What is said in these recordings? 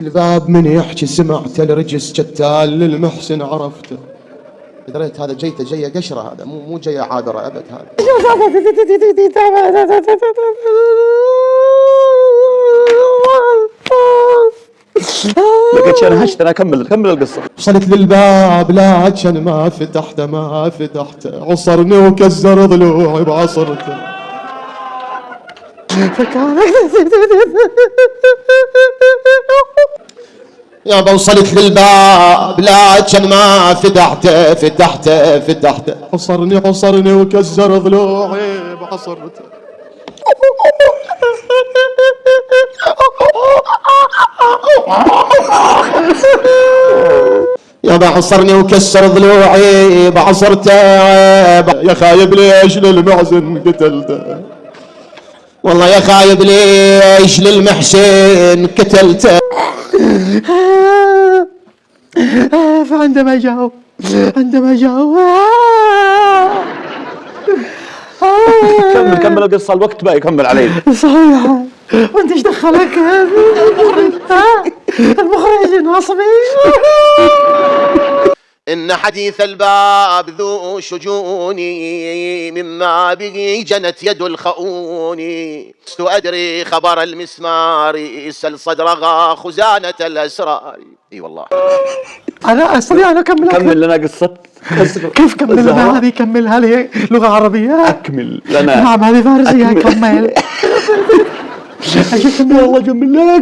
الباب من يحكي سمعت الرجس كتال للمحسن عرفته. دريت هذا جيته جيه قشره، هذا مو جيه عابره ابد هذا. لقيت انا هشت انا كمل القصه. وصلت للباب لكن ما فتحته عصرني وكسر ضلوعي بعصرته. يابا وصلت للباب لكن ما فتحته عصرني وكسر ضلوعي بعصرته. يابا عصرني وكسر ضلوعي بعصرته. يا خايب ليش للمحسن قتلته، والله يا خايب ليش للمحسن قتلته. فعندما جاءوا كمل القصه، الوقت بقى يكمل علي. صحيح. وانت ايش دخلك المخرج ناصبي؟ إن حديث الباب ذو شجون مما به جنت يد الخؤون. لست أدري خبر المسمار سل صدرها خزانة الأسرار. اي والله انا استطيع ان اكمل. كمل لنا قصه. كيف كمل لنا هذه؟ كمل، هذه لغه عربيه. اكمل لنا. نعم هذه فارسيه. كمل. والله كمل لنا.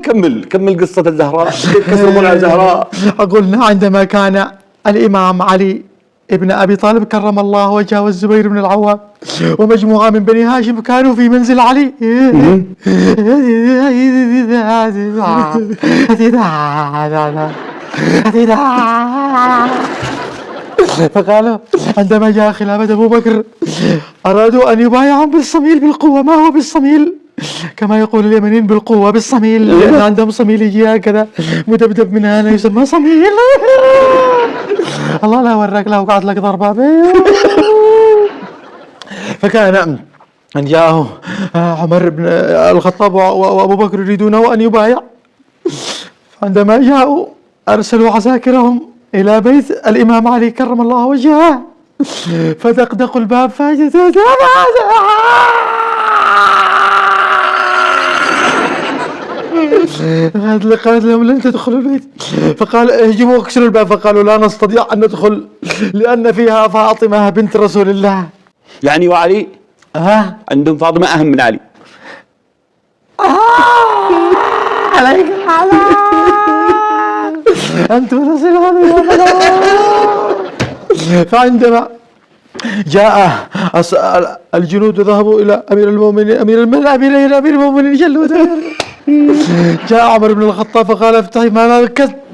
كمل قصه الزهراء. كسر منع الزهراء. قلنا عندما كان الامام علي ابن ابي طالب كرم الله وجهه والزبير بن العوام ومجموعه من بني هاشم كانوا في منزل علي. فقالوا عندما جاء خلافة أبو بكر أرادوا أن يبايعهم بالصميل بالقوة. ما هو بالصميل؟ كما يقول اليمنيين بالقوة بالصميل، لأن عندهم صميل يجي هكذا مدبدب من هنا يسمى صميل. الله لا وراك، لا وقعت لك ضربة. فكان أن جاءه عمر بن الخطاب وأبو بكر يريدونه أن يبايع. عندما جاءوا أرسلوا عساكرهم إلى بيت الإمام علي كرم الله وجهه فدقدقوا الباب قالت لهم لن تدخلوا البيت. فقال اهجموا واكسروا الباب. فقالوا لا نستطيع أن ندخل لأن فيها فاطمة بنت رسول الله. يعني وعلي عندهم فاطمة أهم من علي. عليك أنتم رسول الله. فعندما جاء الجنود ذهبوا إلى أمير المؤمنين جل جاء عمر بن الخطاب فقال افتحي. ما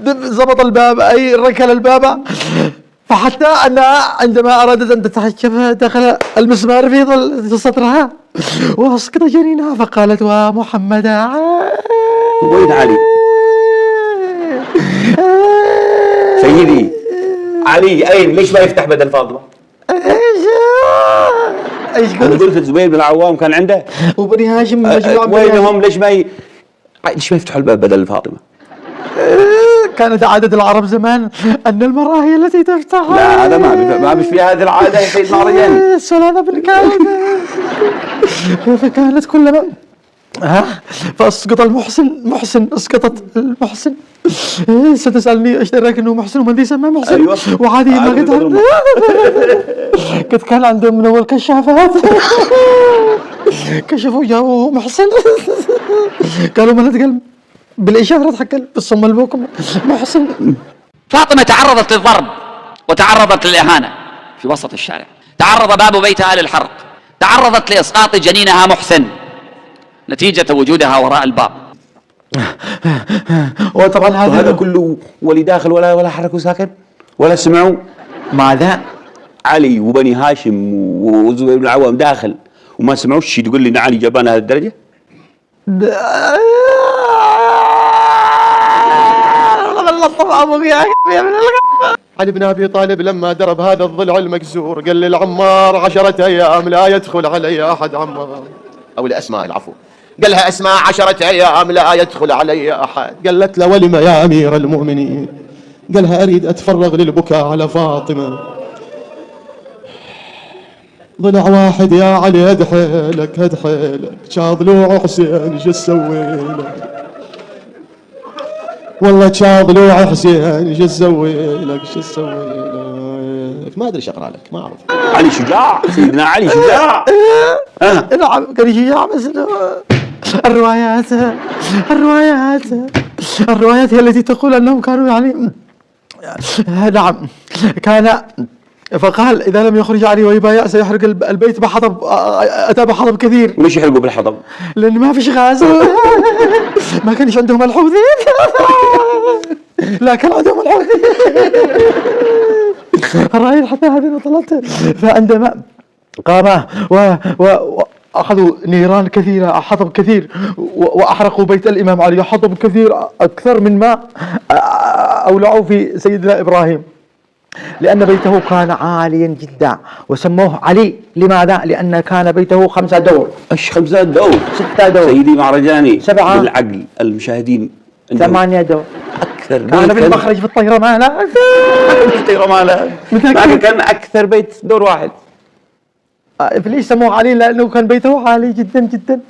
ضبط الباب أي ركل الباب، فحتى أنها عندما أرادت أن تتحجب دخل المسمار في سطرها وأسقط جنينها فقالت ومحمد وين علي؟ سيدي علي أين؟ ليش ما يفتح بدل فاطمة؟ ايش قلت؟ قلت الزبير بن العوام كان عنده وبني هاشم مجموعة وينهم؟ ليش ما يفتحوا الباب بدل فاطمة؟ كانت عادة العرب زمان أن المرأة هي التي تفتح. لا هذا ما في هذه العادة يا سيد ماريان. سلالة بالكامل. فكانت كلما فأسقط محسن أسقطت المحسن. ستسألني ايش دراك انه محسن ومن ذي سماه محسن؟ أيوة. وهذه ما قد كان عندهم من اول كشافات كشفوا جابوا محسن. قالوا ما نتقل بالإشارة حق بالصم البوكم محسن. فاطمة تعرضت للضرب وتعرضت للإهانة في وسط الشارع. تعرض باب بيتها للحرق. تعرضت لإسقاط جنينها محسن نتيجة وجودها وراء الباب. وطبعا هذا كله ولي داخل ولا حركوا ساكن ولا سمعوا. ماذا؟ علي وبني هاشم وزبير بن العوام داخل وما سمعوش شيء تقول لي ان علي جابان هذه الدرجة؟ علي بن أبي طالب لما درب هذا الضلع المكسور قال للعمار 10 أيام لا يدخل علي أحد عمار، أو لأسماء العفو، قال لها اسمع 10 أيام لا يدخل علي أحد. قالت له ولم يا أمير المؤمنين؟ قالها أريد أتفرغ للبكاء على فاطمة. ضلع واحد يا علي هد حيلك هد حيلك، شا ضلوع حسين شو اسوي لك؟ والله شا ضلوع حسين شو اسوي لك شو اسوي لك؟ ما ادري ايش اقرا لك، ما اعرف. علي شجاع، سيدنا علي شجاع. نعم كان شجاع، بس الروايات هي التي تقول انهم كانوا يعني نعم كان، فقال إذا لم يخرج علي ويبايع سيحرق البيت بحطب، أتى بحطب كثير. وليش يحرقوا بالحطب؟ لأن ما فيش غاز. ما كانش عندهم الحوثيين. لا كان عندهم الحوثيين. الرأي حتى هذه طلعت. فعندما قام وأخذوا نيران كثيرة، حطب كثير، وأحرقوا بيت الإمام علي، حطب كثير أكثر من ما أولعوا في سيدنا إبراهيم، لأن بيته كان عاليا جدا وسموه علي. لماذا؟ لأن كان بيته 5 دور. ايش 5 دور؟ 6 دور. سيدي مهرجاني 7 بالعقل المشاهدين 8 دور. أكثر كان بالمخرج في الطيرة ماله. الطيرة ماله. كان أكثر بيت دور واحد. ليش سموه علي؟ لأنه كان بيته عالي جدا جدا،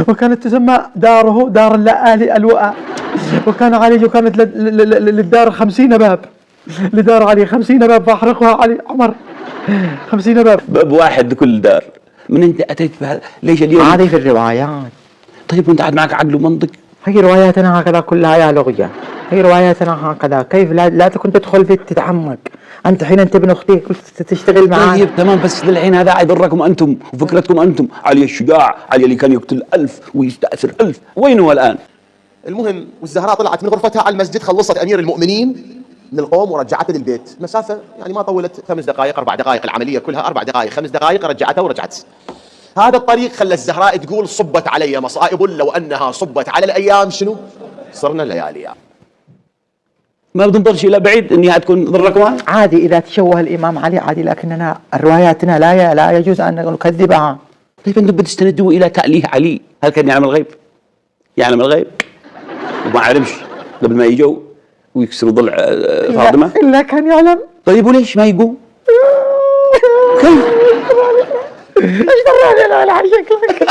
وكانت تسمى داره دار اللآلئ الوئى، وكان علي وكانت للدار 50 باب، لدار علي 50 باب، فأحرقها علي عمر 50 باب. باب واحد لكل دار. من أنت أتيت بهذا؟ ليش اليوم؟ هذه في الروايات. طيب وأنت قاعد معك عقل ومنطق؟ هي رواياتنا هكذا كلها يا لغية، هي رواياتنا هكذا. كيف لا تكون تدخل في تتعمق؟ أنت حين أنت ابن أختي كنت تشتغل معاه. طيب تمام، بس للحين هذا يضركم أنتم وفكرتكم أنتم. علي الشجاع، علي اللي كان يقتل 1000 ويستأثر 1000، وين هو الآن؟ المهم والزهراء طلعت من غرفتها على المسجد، خلصت أمير المؤمنين من القوم ورجعته للبيت. مسافة يعني ما طولت 5 دقائق 4 دقائق، العملية كلها 4 دقائق 5 دقائق، رجعته ورجعت. هذا الطريق خلى الزهراء تقول صبت علي مصائب لو أنها صبت على الأيام شنو؟ صرنا ليالي. ما بتنظرش إلى بعيد إنها تكون ضركم؟ عادي إذا تشوه الإمام علي عادي، لكننا رواياتنا لا يجوز أن نكذبها. طيب أنتم بتستندوا إلى تأليه علي، هل كان يعلم الغيب؟ يعلم الغيب وما عرفش قبل ما يجوا ويكسروا ضلع فاطمة؟ إلا كان يعلم. طيب وليش ما يقوم؟ كيف؟ ايش دراني انا على شكلك؟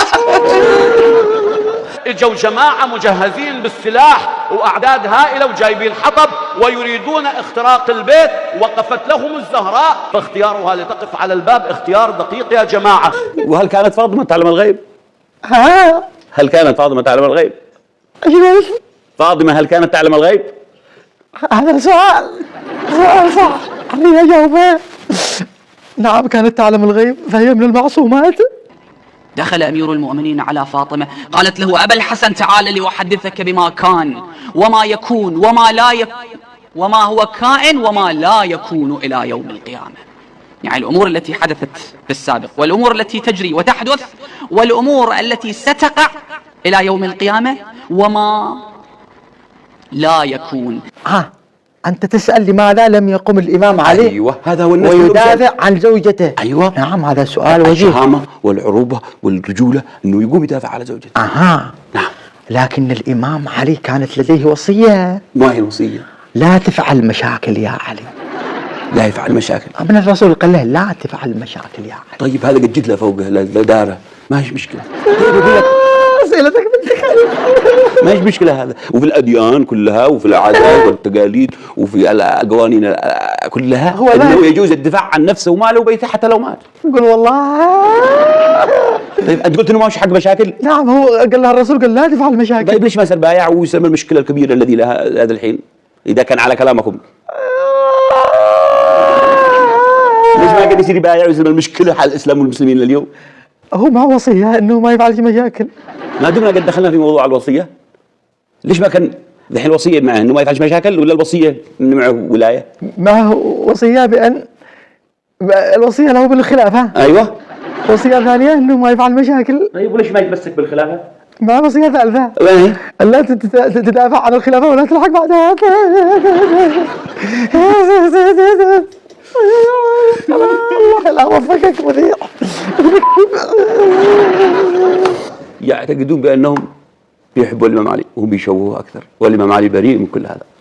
اجوا جماعة مجهزين بالسلاح وأعداد هائلة وجايبين حطب ويريدون اختراق البيت، وقفت لهم الزهراء، فاختيارها لتقف على الباب اختيار دقيق يا جماعة. وهل كانت فاطمة تعلم الغيب؟ ها؟ هل كانت فاطمة تعلم الغيب؟ ايش؟ فاطمة هل كانت تعلم الغيب؟ هذا سؤال صح، خليني اجاوبه. نعم كانت تعلم الغيب، فهي من المعصومات. دخل أمير المؤمنين على فاطمة، قالت له: أبا الحسن تعال لأحدثك بما كان وما يكون وما لا يكون، وما هو كائن وما لا يكون إلى يوم القيامة. يعني الأمور التي حدثت في السابق، والأمور التي تجري وتحدث، والأمور التي ستقع إلى يوم القيامة، وما لا يكون. أنت تسأل لماذا لم يقم الإمام علي؟ أيوة، هذا هو الناس ويدافع عن زوجته. أيوة نعم، هذا سؤال وجيه. الشهامة والعروبة والرجولة أنه يقوم يدافع على زوجته. نعم. لكن الإمام علي كانت لديه وصية. ما هي الوصية؟ لا تفعل مشاكل يا علي. لا يفعل مشاكل. من الرسول قال له لا تفعل مشاكل يا علي. طيب هذا قد جد له فوقه لداره، ما هيش مشكلة. أسئلتك بنتك ما هيش مشكلة هذا. وفي الأديان كلها وفي العادات والتقاليد وفي القوانين كلها هو أنه يجوز الدفاع عن نفسه وماله وبيته حتى لو مات. يقول والله. طيب أنت قلت إنه ما هوش حق مشاكل؟ نعم، هو قال لها الرسول قال لا تفعل مشاكل. طيب ليش ما صار بايع ويسمى المشكلة الكبيرة الذي لها هذا الحين إذا كان على كلامكم؟ ليش ما قد يصير بايع ويسمى المشكلة حال الإسلام والمسلمين لليوم؟ هو مع وصية إنه ما يفعلش مشاكل. ما دمنا قد دخلنا في موضوع الوصية، ليش ما كان الحين الوصية معه إنه ما يفعلش مشاكل، ولا الوصية إنه معه ولاية؟ ما هو وصية بأن الوصية له بالخلافة. أيوة. وصية ثانية إنه ما يفعل مشاكل. طيب وليش ما يتمسك بالخلافة؟ مع وصية ثالثة. وين؟ لا تدافع عن الخلافة ولا تلحق بعدها. الله لا وفقك مذيع. يعتقدون بأنهم بيحبوا الإمام علي وهم بيشوهوه أكثر، والإمام علي بريء من كل هذا.